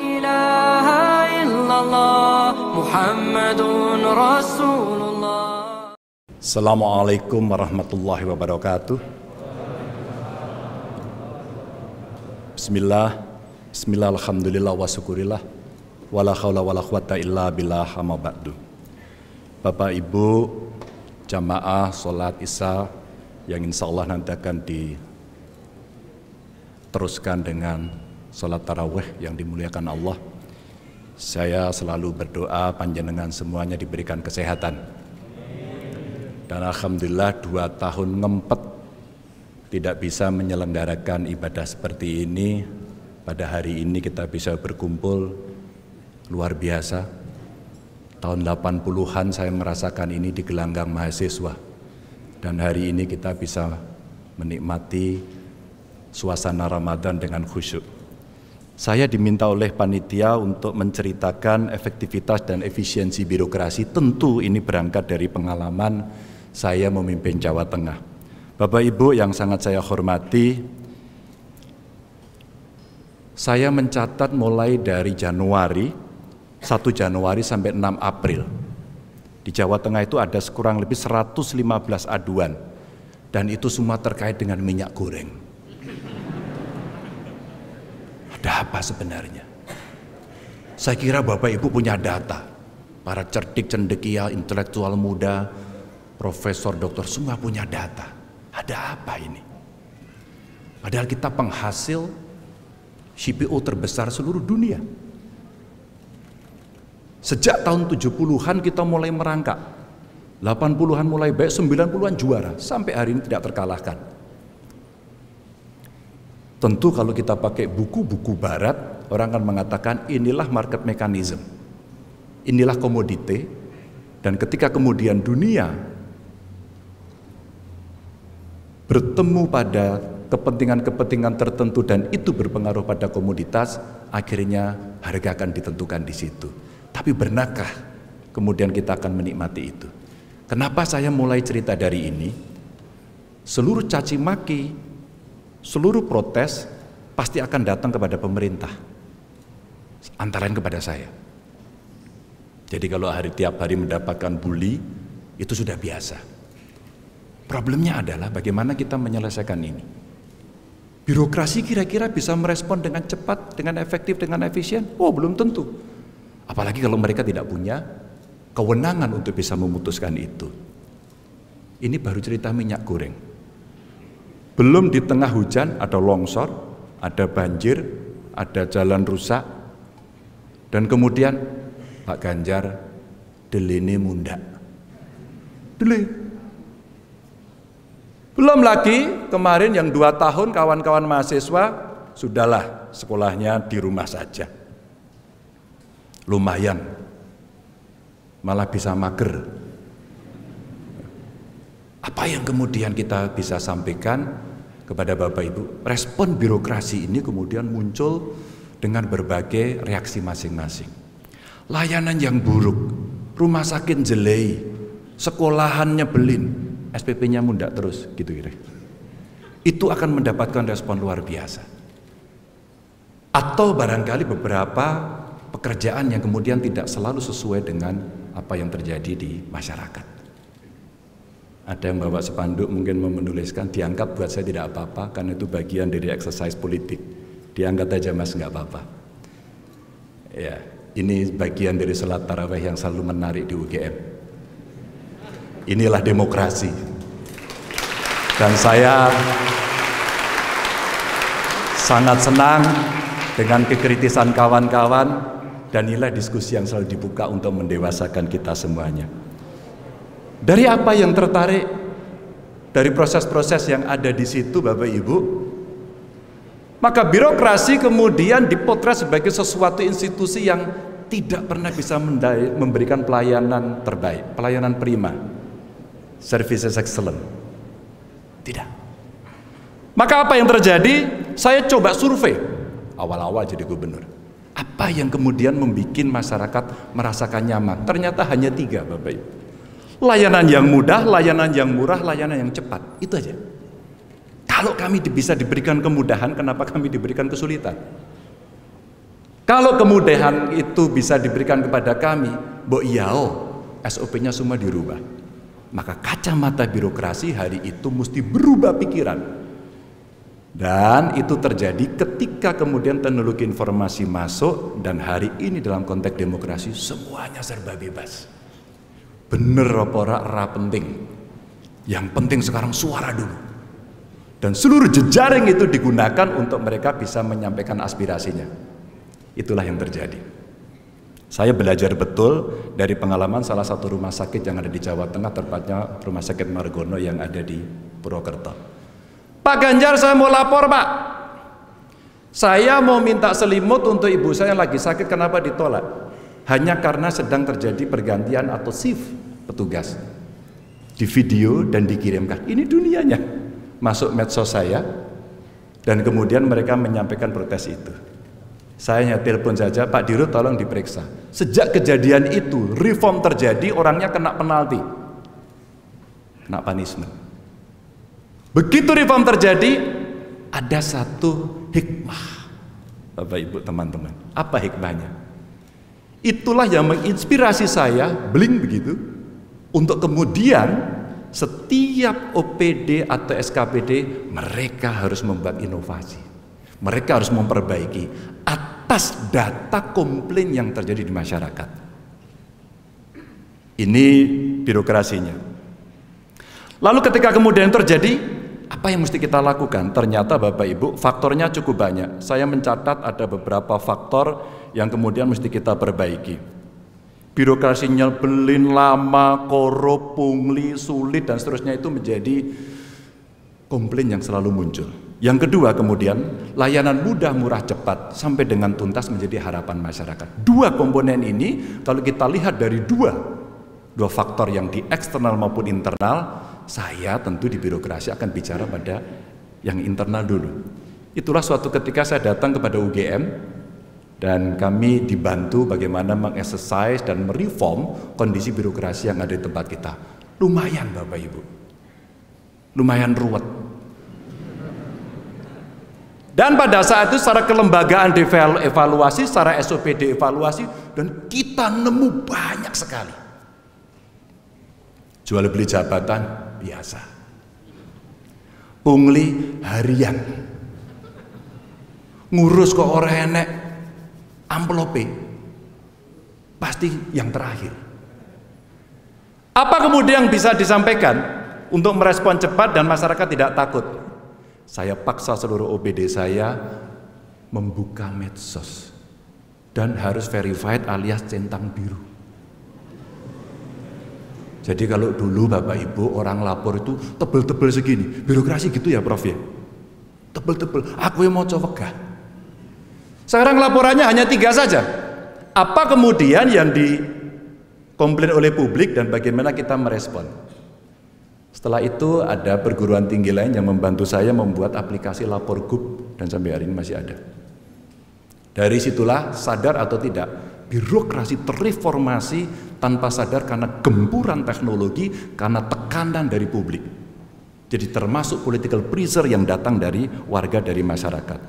ilaha illallah Muhammadun Rasulullah. Assalamualaikum warahmatullahi wabarakatuh. Bismillah, alhamdulillah wa syukurillah, wala khawla wala quwata illa billah, amma ba'du. Bapak Ibu jamaah sholat isya yang insya Allah nanti akan diteruskan dengan sholat tarawih yang dimuliakan Allah. Saya selalu berdoa panjenengan semuanya diberikan kesehatan. Dan alhamdulillah 2 tahun ngempet tidak bisa menyelenggarakan ibadah seperti ini. Pada hari ini kita bisa berkumpul, luar biasa. Tahun 80-an saya merasakan ini di gelanggang mahasiswa. Dan hari ini kita bisa menikmati suasana Ramadan dengan khusyuk. Saya diminta oleh panitia untuk menceritakan efektivitas dan efisiensi birokrasi. Tentu ini berangkat dari pengalaman saya memimpin Jawa Tengah. Bapak Ibu yang sangat saya hormati, saya mencatat mulai dari Januari, 1 Januari sampai 6 April. Di Jawa Tengah itu ada kurang lebih 115 aduan. Dan itu semua terkait dengan minyak goreng. Ada apa sebenarnya? Saya kira Bapak Ibu punya data. Para cerdik, cendekia, intelektual muda, profesor, doktor, semua punya data. Ada apa ini? Padahal kita penghasil CPO terbesar seluruh dunia. Sejak tahun 70-an kita mulai merangkak. 80-an mulai baik, 90-an juara. Sampai hari ini tidak terkalahkan. Tentu kalau kita pakai buku-buku barat, orang akan mengatakan inilah market mechanism. Inilah komoditi. Dan ketika kemudian dunia bertemu pada kepentingan-kepentingan tertentu dan itu berpengaruh pada komoditas, akhirnya harga akan ditentukan di situ. Tapi benarkah kemudian kita akan menikmati itu? Kenapa saya mulai cerita dari ini? Seluruh caci maki, seluruh protes pasti akan datang kepada pemerintah, antara lain kepada saya. Jadi kalau tiap hari mendapatkan bully, itu sudah biasa. Problemnya adalah bagaimana kita menyelesaikan ini. Birokrasi kira-kira bisa merespon dengan cepat, dengan efektif, dengan efisien? Oh, belum tentu. Apalagi kalau mereka tidak punya kewenangan untuk bisa memutuskan itu. Ini baru cerita minyak goreng. Belum di tengah hujan ada longsor, ada banjir, ada jalan rusak, dan kemudian Pak Ganjar delene mundak. Dele. Belum lagi kemarin yang 2 tahun kawan-kawan mahasiswa sudahlah sekolahnya di rumah saja. Lumayan, malah bisa mager. Apa yang kemudian kita bisa sampaikan kepada Bapak Ibu? Respon birokrasi ini kemudian muncul dengan berbagai reaksi masing-masing. Layanan yang buruk, rumah sakit jelei, sekolahan nyebelin, SPP-nya mundak terus, gitu kira. Itu akan mendapatkan respon luar biasa. Atau barangkali beberapa pekerjaan yang kemudian tidak selalu sesuai dengan apa yang terjadi di masyarakat. Ada yang bawa spanduk mungkin menuliskan, diangkat buat saya tidak apa-apa, karena itu bagian dari exercise politik. Diangkat aja mas, nggak apa-apa. Ya, ini bagian dari salat tarawih yang selalu menarik di UGM. Inilah demokrasi. Dan saya sangat senang dengan kekritisan kawan-kawan dan inilah diskusi yang selalu dibuka untuk mendewasakan kita semuanya. Dari apa yang tertarik dari proses-proses yang ada di situ Bapak Ibu, maka birokrasi kemudian dipotret sebagai sesuatu institusi yang tidak pernah bisa memberikan pelayanan terbaik, pelayanan prima. Services excellent. Tidak. Maka apa yang terjadi? Saya coba survei awal-awal jadi gubernur. Apa yang kemudian membuat masyarakat merasakan nyaman? Ternyata hanya 3 Bapak Ibu. Layanan yang mudah, layanan yang murah, layanan yang cepat. Itu aja. Kalau kami bisa diberikan kemudahan, kenapa kami diberikan kesulitan? Kalau kemudahan itu bisa diberikan kepada kami, mbok iyao, SOP-nya semua dirubah. Maka kacamata birokrasi hari itu mesti berubah pikiran. Dan itu terjadi ketika kemudian teknologi informasi masuk, dan hari ini dalam konteks demokrasi semuanya serba bebas. Bener apa ora penting. Yang penting sekarang suara dulu. Dan seluruh jejaring itu digunakan untuk mereka bisa menyampaikan aspirasinya. Itulah yang terjadi. Saya belajar betul dari pengalaman salah satu rumah sakit yang ada di Jawa Tengah, tepatnya Rumah Sakit Margono yang ada di Purwokerto. Pak Ganjar, saya mau lapor, Pak. Saya mau minta selimut untuk ibu saya yang lagi sakit, kenapa ditolak? Hanya karena sedang terjadi pergantian atau shift petugas. Di video dan dikirimkan. Ini dunianya. Masuk medsos saya, dan kemudian mereka menyampaikan protes itu. Saya hanya telepon saja, Pak Dirut tolong diperiksa. Sejak kejadian itu, reform terjadi, orangnya kena penalti, kena punishment. Begitu reform terjadi, ada satu hikmah, Bapak Ibu teman-teman. Apa hikmahnya? Itulah yang menginspirasi saya, bling begitu, untuk kemudian setiap OPD atau SKPD mereka harus membuat inovasi. Mereka harus memperbaiki atas data komplain yang terjadi di masyarakat. Ini birokrasinya. Lalu ketika kemudian terjadi, apa yang mesti kita lakukan? Ternyata Bapak Ibu, faktornya cukup banyak. Saya mencatat ada beberapa faktor yang kemudian mesti kita perbaiki. Birokrasinya belin, lama, korup, pungli, sulit, dan seterusnya itu menjadi komplain yang selalu muncul. Yang kedua kemudian, layanan mudah, murah, cepat, sampai dengan tuntas menjadi harapan masyarakat. Dua komponen ini, kalau kita lihat dari dua faktor yang di eksternal maupun internal, saya tentu di birokrasi akan bicara pada yang internal dulu. Itulah suatu ketika saya datang kepada UGM, dan kami dibantu bagaimana mengexercise dan mereform kondisi birokrasi yang ada di tempat kita. Lumayan Bapak Ibu, lumayan ruwet. Dan pada saat itu secara kelembagaan dievaluasi, secara SOP dievaluasi, dan kita nemu banyak sekali. Jual beli jabatan biasa, pungli harian, ngurus kok orang enek, amplope pasti yang terakhir. Apa kemudian bisa disampaikan untuk merespon cepat dan masyarakat tidak takut? Saya paksa seluruh OPD saya membuka medsos dan harus verified alias centang biru. Jadi kalau dulu Bapak Ibu orang lapor itu tebel-tebel segini, birokrasi gitu ya Prof ya, tebel-tebel, aku yang mau coba. Sekarang laporannya hanya 3 saja. Apa kemudian yang dikomplain oleh publik dan bagaimana kita merespon? Setelah itu ada perguruan tinggi lain yang membantu saya membuat aplikasi lapor gub, dan sampai hari ini masih ada. Dari situlah sadar atau tidak, birokrasi terreformasi tanpa sadar karena gempuran teknologi, karena tekanan dari publik. Jadi termasuk political pressure yang datang dari warga, dari masyarakat.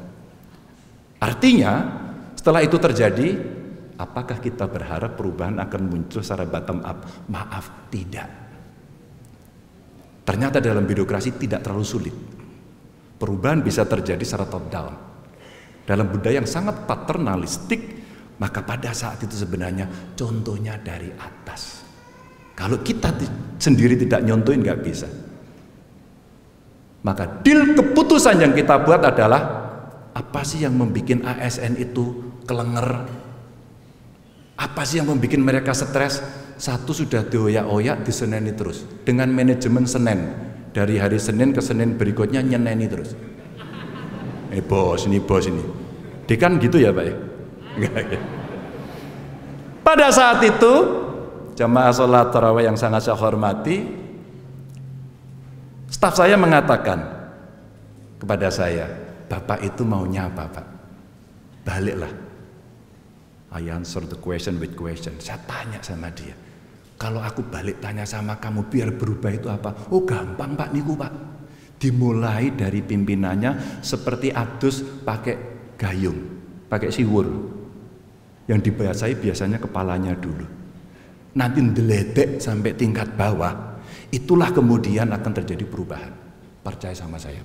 Artinya setelah itu terjadi, apakah kita berharap perubahan akan muncul secara bottom up? Maaf, tidak. Ternyata dalam birokrasi tidak terlalu sulit. Perubahan bisa terjadi secara top down. Dalam budaya yang sangat paternalistik, maka pada saat itu sebenarnya contohnya dari atas. Kalau kita sendiri tidak nyontohin nggak bisa. Maka deal keputusan yang kita buat adalah, apa sih yang membuat ASN itu kelenger? Apa sih yang membuat mereka stres? Satu, sudah dioyak-oyak, diseneni terus dengan manajemen Senin. Dari hari Senin ke Senin berikutnya nyeneni terus. Bos ini. Dekan gitu ya Pak ya? Pada saat itu jamaah sholat tarawih yang sangat saya hormati, staf saya mengatakan kepada saya, Bapak itu maunya apa Pak? Baliklah. I answer the question with question. Saya tanya sama dia, kalau aku balik tanya sama kamu biar berubah itu apa? Oh gampang Pak niku Pak. Dimulai dari pimpinannya seperti adus pakai gayung, pakai siwur. Yang dibasahi biasanya kepalanya dulu. Nanti ndeledek sampai tingkat bawah. Itulah kemudian akan terjadi perubahan. Percaya sama saya.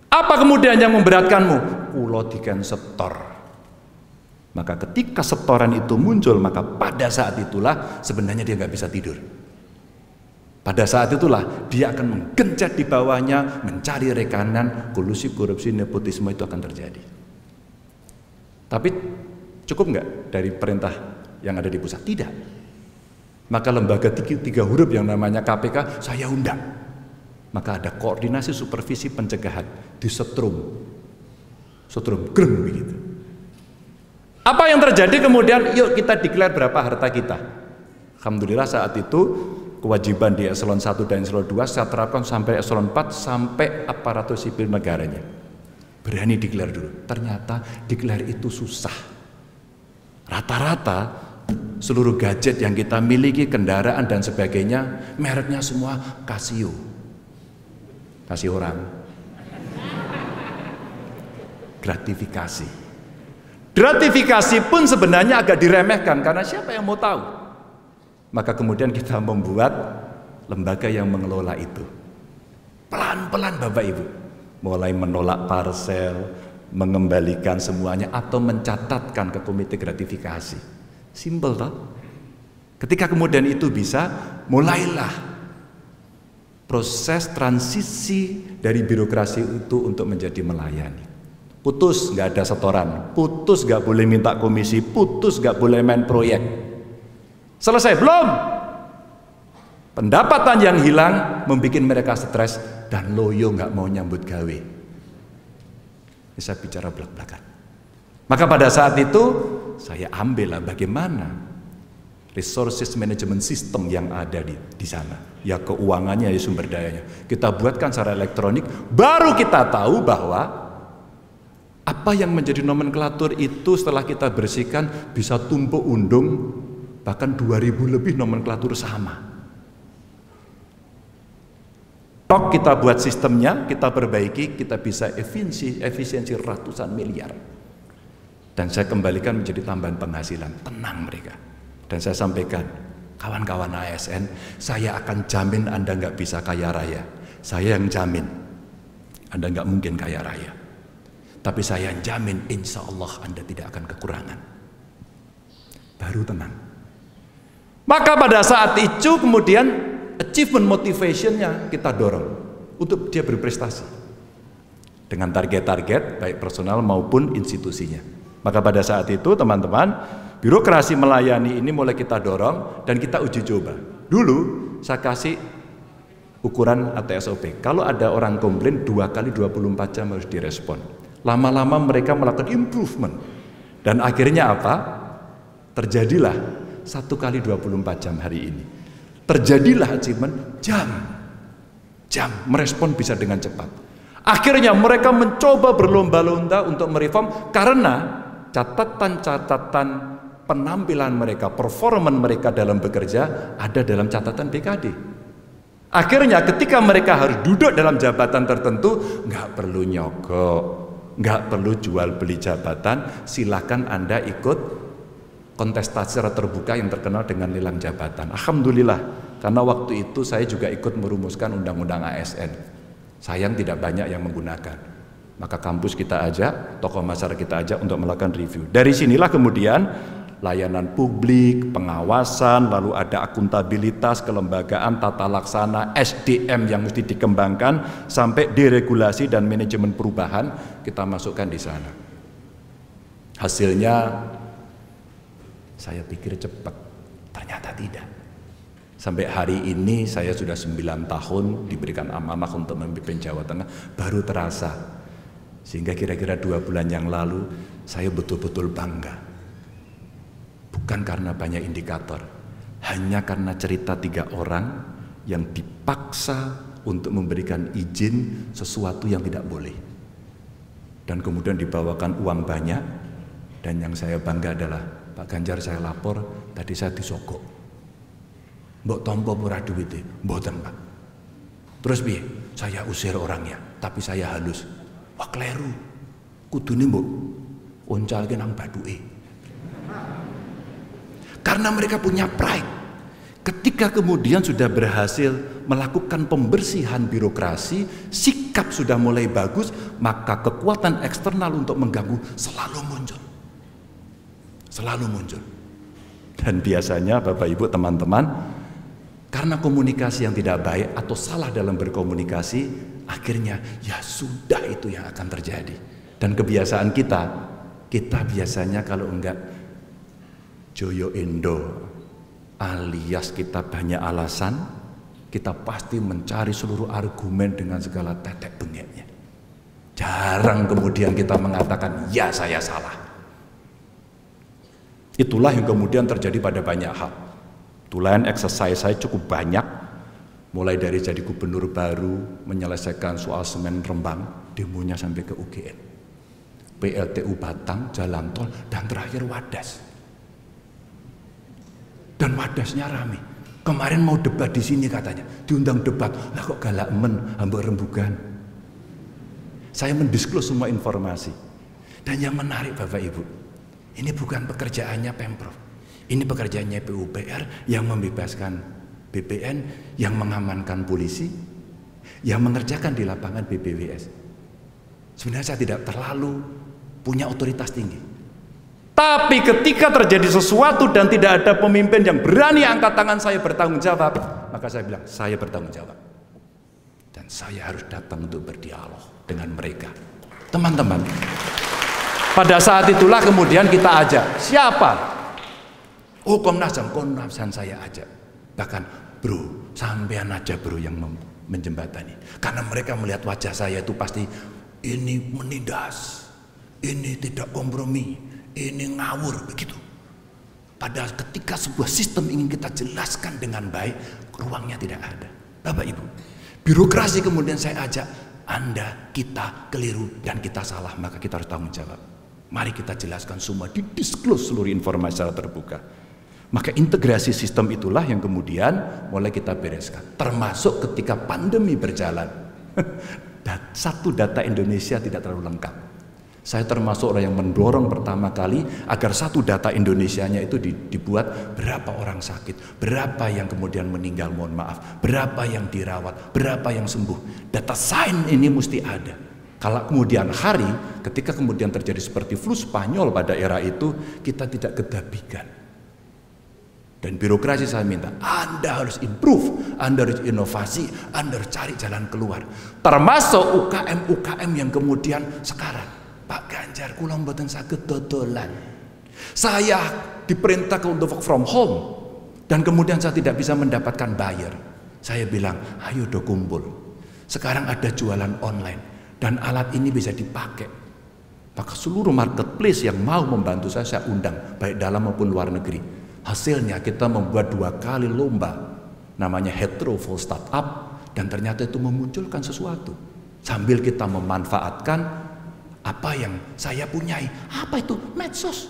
Apa kemudian yang memberatkanmu? Kulo diken setor. Maka ketika setoran itu muncul, maka pada saat itulah sebenarnya dia nggak bisa tidur. Pada saat itulah dia akan menggenjot di bawahnya, mencari rekanan, kolusi, korupsi, nepotisme itu akan terjadi. Tapi cukup nggak dari perintah yang ada di pusat? Tidak. Maka lembaga tiga huruf yang namanya KPK saya undang. Maka ada koordinasi supervisi pencegahan di setrum greng begitu. Apa yang terjadi kemudian? Yuk kita declare berapa harta kita. Alhamdulillah saat itu kewajiban di eselon 1 dan eselon 2 saya terapkan sampai eselon 4 sampai aparatur sipil negaranya. Berani declare dulu. Ternyata declare itu susah. Rata-rata seluruh gadget yang kita miliki, kendaraan dan sebagainya, mereknya semua Casio. Kasih orang. Gratifikasi. Gratifikasi pun sebenarnya agak diremehkan karena siapa yang mau tahu? Maka kemudian kita membuat lembaga yang mengelola itu. Pelan-pelan Bapak Ibu. Mulai menolak parsel, mengembalikan semuanya atau mencatatkan ke komite gratifikasi. Simpel toh? Ketika kemudian itu bisa, mulailah proses transisi dari birokrasi itu untuk menjadi melayani. Putus nggak ada setoran, putus nggak boleh minta komisi, putus nggak boleh main proyek. Selesai belum? Pendapatan yang hilang membuat mereka stres dan loyo nggak mau nyambut gawe. Bisa bicara belak-belakan. Maka pada saat itu saya ambillah bagaimana resources management system yang ada di sana. Ya keuangannya, ya sumber dayanya. Kita buatkan secara elektronik, baru kita tahu bahwa apa yang menjadi nomenklatur itu setelah kita bersihkan bisa tumpuk undung, bahkan 2000 lebih nomenklatur sama. Tok kita buat sistemnya, kita perbaiki, kita bisa efisiensi ratusan miliar. Dan saya kembalikan menjadi tambahan penghasilan. Tenang mereka. Dan saya sampaikan, kawan-kawan ASN, saya akan jamin Anda nggak bisa kaya raya. Saya yang jamin Anda nggak mungkin kaya raya. Tapi saya yang jamin insya Allah Anda tidak akan kekurangan. Baru tenang. Maka pada saat itu kemudian achievement motivationnya kita dorong untuk dia berprestasi dengan target-target baik personal maupun institusinya. Maka pada saat itu teman-teman, birokrasi melayani ini mulai kita dorong dan kita uji coba. Dulu saya kasih ukuran atau SOP. Kalau ada orang komplain 2 kali 24 jam harus direspon. Lama-lama mereka melakukan improvement. Dan akhirnya apa? Terjadilah 1 kali 24 jam hari ini. Terjadilah achievement jam merespon bisa dengan cepat. Akhirnya mereka mencoba berlomba-lomba untuk mereform karena catatan-catatan penampilan mereka, performan mereka dalam bekerja ada dalam catatan BKD. Akhirnya ketika mereka harus duduk dalam jabatan tertentu, nggak perlu nyogok, nggak perlu jual beli jabatan, silakan Anda ikut kontestasi secara terbuka yang terkenal dengan lelang jabatan. Alhamdulillah, karena waktu itu saya juga ikut merumuskan undang-undang ASN. Sayang tidak banyak yang menggunakan. Maka kampus kita ajak, tokoh masyarakat kita ajak untuk melakukan review. Dari sinilah kemudian layanan publik, pengawasan, lalu ada akuntabilitas, kelembagaan, tata laksana, SDM yang mesti dikembangkan, sampai deregulasi dan manajemen perubahan kita masukkan di sana. Hasilnya saya pikir cepat, ternyata tidak. Sampai hari ini saya sudah 9 tahun diberikan amanah untuk memimpin Jawa Tengah, baru terasa. Sehingga kira-kira 2 bulan yang lalu saya betul-betul bangga. Bukan karena banyak indikator, hanya karena cerita 3 orang yang dipaksa untuk memberikan izin sesuatu yang tidak boleh. Dan kemudian dibawakan uang banyak, dan yang saya bangga adalah Pak Ganjar saya lapor, tadi saya disogok. Mbok tompo ora duwite, mboten Pak. Terus piye? Saya usir orangnya, tapi saya halus. Wah kleru, kudune mbok oncalke nang bathuke. Karena mereka punya pride. Ketika kemudian sudah berhasil melakukan pembersihan birokrasi, sikap sudah mulai bagus, maka kekuatan eksternal untuk mengganggu selalu muncul. Selalu muncul. Dan biasanya Bapak Ibu teman-teman, karena komunikasi yang tidak baik atau salah dalam berkomunikasi, akhirnya ya sudah itu yang akan terjadi. Dan kebiasaan kita biasanya kalau enggak Joyo Indo alias kita banyak alasan, kita pasti mencari seluruh argumen dengan segala tetek bengeknya. Jarang kemudian kita mengatakan, ya saya salah. Itulah yang kemudian terjadi pada banyak hal. Itulah exercise saya cukup banyak, mulai dari jadi gubernur baru, menyelesaikan soal semen Rembang, demonya sampai ke UGM, PLTU Batang, jalan tol, dan terakhir Wadas. Dan Wadasnya rame. Kemarin mau debat di sini katanya, diundang debat, lah kok galak hambur rembugan. Saya mendisklose semua informasi. Dan yang menarik Bapak Ibu, ini bukan pekerjaannya Pemprov, ini pekerjaannya PUPR yang membebaskan BPN, yang mengamankan polisi, yang mengerjakan di lapangan BPWS. Sebenarnya saya tidak terlalu punya otoritas tinggi. Tapi ketika terjadi sesuatu dan tidak ada pemimpin yang berani angkat tangan, saya bertanggung jawab, maka saya bilang, saya bertanggung jawab. Dan saya harus datang untuk berdialog dengan mereka. Teman-teman, pada saat itulah kemudian kita ajak, siapa? Oh, Komnas HAM saya ajak. Bahkan, bro, sampean aja bro yang menjembatani. Karena mereka melihat wajah saya itu pasti, ini menindas, ini tidak kompromi, ini ngawur, begitu. Padahal ketika sebuah sistem ingin kita jelaskan dengan baik, ruangnya tidak ada. Bapak Ibu, birokrasi kemudian saya ajak, Anda, kita keliru dan kita salah, maka kita harus tanggung jawab. Mari kita jelaskan semua, didisklose seluruh informasi secara terbuka. Maka integrasi sistem itulah yang kemudian mulai kita bereskan. Termasuk ketika pandemi berjalan. Satu data Indonesia tidak terlalu lengkap. Saya termasuk orang yang mendorong pertama kali agar satu data Indonesianya itu dibuat, berapa orang sakit, berapa yang kemudian meninggal, mohon maaf, berapa yang dirawat, berapa yang sembuh. Data sains ini mesti ada. Kalau kemudian hari, ketika kemudian terjadi seperti flu Spanyol pada era itu, kita tidak kedabikan. Dan birokrasi saya minta, Anda harus improve, Anda harus inovasi, Anda harus cari jalan keluar. Termasuk UKM-UKM yang kemudian sekarang, Pak Ganjar, kula mboten saged dodolan. Saya diperintahkan untuk work from home dan kemudian saya tidak bisa mendapatkan buyer. Saya bilang, ayo do kumpul. Sekarang ada jualan online dan alat ini bisa dipakai. Maka seluruh marketplace yang mau membantu saya undang, baik dalam maupun luar negeri. Hasilnya kita membuat 2 kali lomba, namanya Hetero for Startup, dan ternyata itu memunculkan sesuatu. Sambil kita memanfaatkan apa yang saya punyai. Apa itu? Medsos.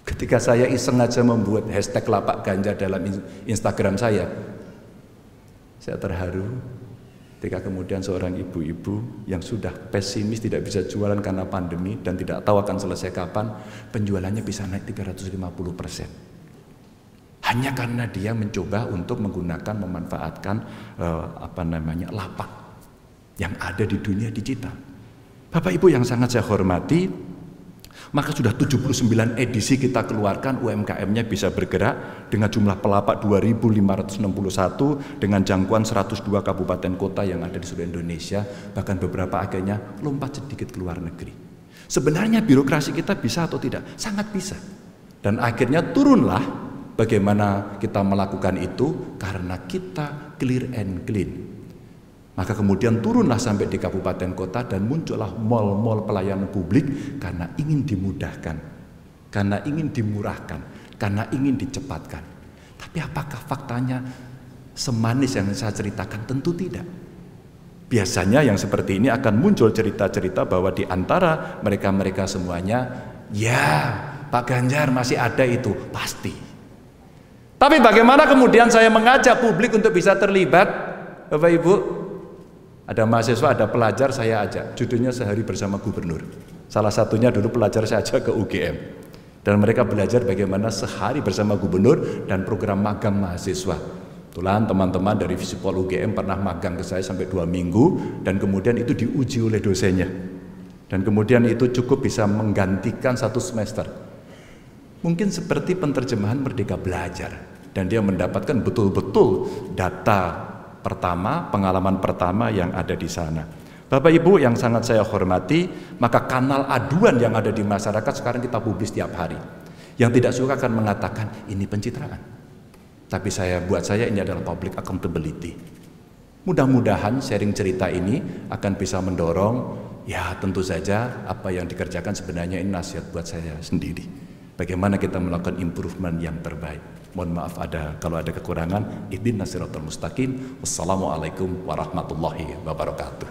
Ketika saya iseng aja membuat hashtag lapak Ganjar dalam Instagram saya terharu ketika kemudian seorang ibu-ibu yang sudah pesimis tidak bisa jualan karena pandemi dan tidak tahu akan selesai kapan, penjualannya bisa naik 350%. Hanya karena dia mencoba untuk menggunakan, memanfaatkan lapak yang ada di dunia digital. Bapak Ibu yang sangat saya hormati, maka sudah 79 edisi kita keluarkan, UMKM-nya bisa bergerak dengan jumlah pelapak 2.561 dengan jangkauan 102 kabupaten kota yang ada di seluruh Indonesia, bahkan beberapa akhirnya lompat sedikit ke luar negeri. Sebenarnya birokrasi kita bisa atau tidak? Sangat bisa. Dan akhirnya turunlah bagaimana kita melakukan itu karena kita clear and clean. Maka kemudian turunlah sampai di kabupaten kota dan muncullah mal-mal pelayanan publik karena ingin dimudahkan, karena ingin dimurahkan, karena ingin dicepatkan. Tapi apakah faktanya semanis yang saya ceritakan? Tentu tidak. Biasanya yang seperti ini akan muncul cerita-cerita bahwa di antara mereka-mereka semuanya, ya Pak Ganjar masih ada itu, pasti. Tapi bagaimana kemudian saya mengajak publik untuk bisa terlibat, Bapak Ibu? Ada mahasiswa, ada pelajar saya ajak, judulnya Sehari Bersama Gubernur. Salah satunya dulu pelajar saya ajak ke UGM. Dan mereka belajar bagaimana sehari bersama gubernur dan program magang mahasiswa. Kebetulan teman-teman dari Visipol UGM pernah magang ke saya sampai 2 minggu dan kemudian itu diuji oleh dosennya. Dan kemudian itu cukup bisa menggantikan 1 semester. Mungkin seperti penerjemahan Merdeka Belajar. Dan dia mendapatkan betul-betul data pertama, pengalaman pertama yang ada di sana. Bapak Ibu yang sangat saya hormati, maka kanal aduan yang ada di masyarakat sekarang kita publis tiap hari. Yang tidak suka akan mengatakan ini pencitraan. Tapi buat saya ini adalah public accountability. Mudah-mudahan sharing cerita ini akan bisa mendorong, ya tentu saja apa yang dikerjakan sebenarnya ini nasihat buat saya sendiri. Bagaimana kita melakukan improvement yang terbaik. Mohon maaf kalau ada kekurangan. Ihdinas siratal mustaqim. Wassalamualaikum warahmatullahi wabarakatuh.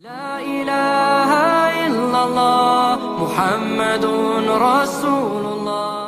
La ilaha illallah Muhammadun Rasulullah.